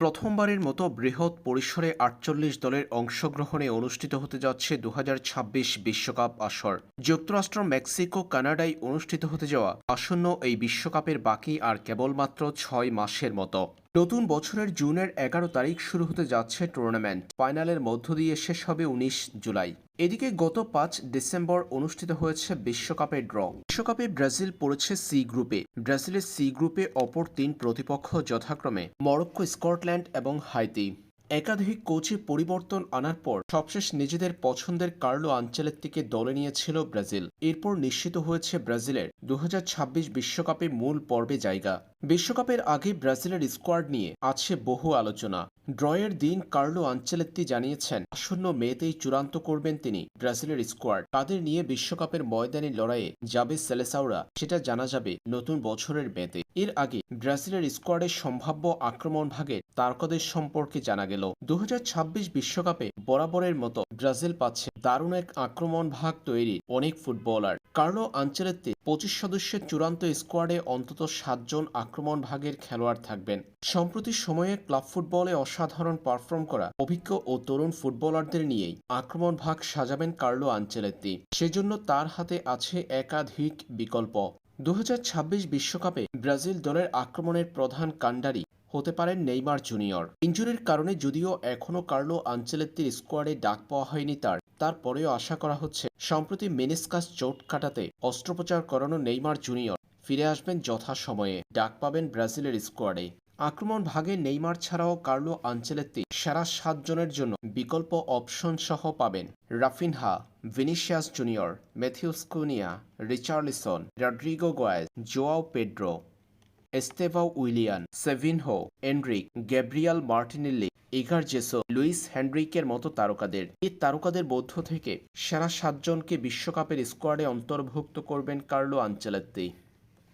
প্রথমবারের মতো বৃহৎ পরিসরে ৪৮ দলের অংশগ্রহণে অনুষ্ঠিত হতে যাচ্ছে ২০২৬ বিশ্বকাপ আসর। যুক্তরাষ্ট্র, মেক্সিকো, কানাডায় অনুষ্ঠিত হতে যাওয়া আসন্ন এই বিশ্বকাপের বাকি আর কেবলমাত্র ৬ মাসের মতো। নতুন বছরের জুনের ১১ তারিখ শুরু হতে যাচ্ছে টুর্নামেন্ট। ফাইনালের মধ্য দিয়ে শেষ হবে ১৯ জুলাই। এদিকে গত ৫ ডিসেম্বর অনুষ্ঠিত হয়েছে বিশ্বকাপের ড্র। বিশ্বকাপে ব্রাজিল পড়েছে সি গ্রুপে। ব্রাজিলের সি গ্রুপে অপর ৩ প্রতিপক্ষ যথাক্রমে মরক্কো, স্কটল্যান্ড এবং হাইতি। একাধিক কোচে পরিবর্তন আনার পর সবশেষ নিজেদের পছন্দের কার্লো আনচেলত্তিকে দলে নিয়েছিল ব্রাজিল। এরপর নিশ্চিত হয়েছে ব্রাজিলের ২০২৬ বিশ্বকাপে মূল পর্বে জায়গা। বিশ্বকাপের আগে ব্রাজিলের স্কোয়াড নিয়ে আছে বহু আলোচনা। ড্রয়ের দিন কার্লো আনচেলত্তি জানিয়েছেন আসন্ন মেতেই চূড়ান্ত করবেন তিনি ব্রাজিলের স্কোয়াড। তাদের নিয়ে বিশ্বকাপের ময়দানে লড়াইয়ে যাবে সেলেসাওরা, সেটা জানা যাবে নতুন বছরের মেতে। এর আগে ব্রাজিলের স্কোয়াডের সম্ভাব্য আক্রমণ ভাগের তারকাদের সম্পর্কে জানা গেল। ২০২৬ বিশ্বকাপে বরাবরের মতো ব্রাজিল পাচ্ছে দারুণ এক আক্রমণ ভাগ তৈরির অনেক ফুটবলার। কার্লো আনচেলত্তি ২৫ সদস্যের চূড়ান্ত স্কোয়াডে অন্তত ৭ জন আক্রমণ ভাগের খেলোয়াড় থাকবেন। সম্প্রতি সময়ে ক্লাব ফুটবলে অসাধারণ পারফর্ম করা অভিজ্ঞ ও তরুণ ফুটবলারদের নিয়েই আক্রমণ ভাগ সাজাবেন কার্লো আনচেলত্তি। সেজন্য তার হাতে আছে একাধিক বিকল্প। ২০২৬ বিশ্বকাপে ব্রাজিল দলের আক্রমণের প্রধান কাণ্ডারি হতে পারেন নেইমার জুনিয়র। ইনজুরির কারণে যদিও এখনও কার্লো আনচেলত্তির স্কোয়াডে ডাক পাওয়া হয়নি তারপরেও আশা করা হচ্ছে সম্প্রতি মেনিসকাস চোট কাটাতে অস্ত্রোপচার করানো নেইমার জুনিয়র ফিরে আসবেন যথাসময়ে, ডাক পাবেন ব্রাজিলের স্কোয়াডে। আক্রমণ ভাগে নেইমার ছাড়াও কার্লো আনচেলত্তি সেরা ৭ জনের জন্য বিকল্প অপশন সহ পাবেন Raphinha, Vinicius Junior, Matheus Cunha, Richarlison, Rodrygo Goes, Joao Pedro, Estevao Willian, Savinho, Endrick, Gabriel Martinelli, Igor Jesus, Luis হেনরিকের মতো তারকাদের। এই তারকাদের মধ্য থেকে সেরা ৭ জনকে বিশ্বকাপের স্কোয়াডে অন্তর্ভুক্ত করবেন কার্লো আনচেলত্তি।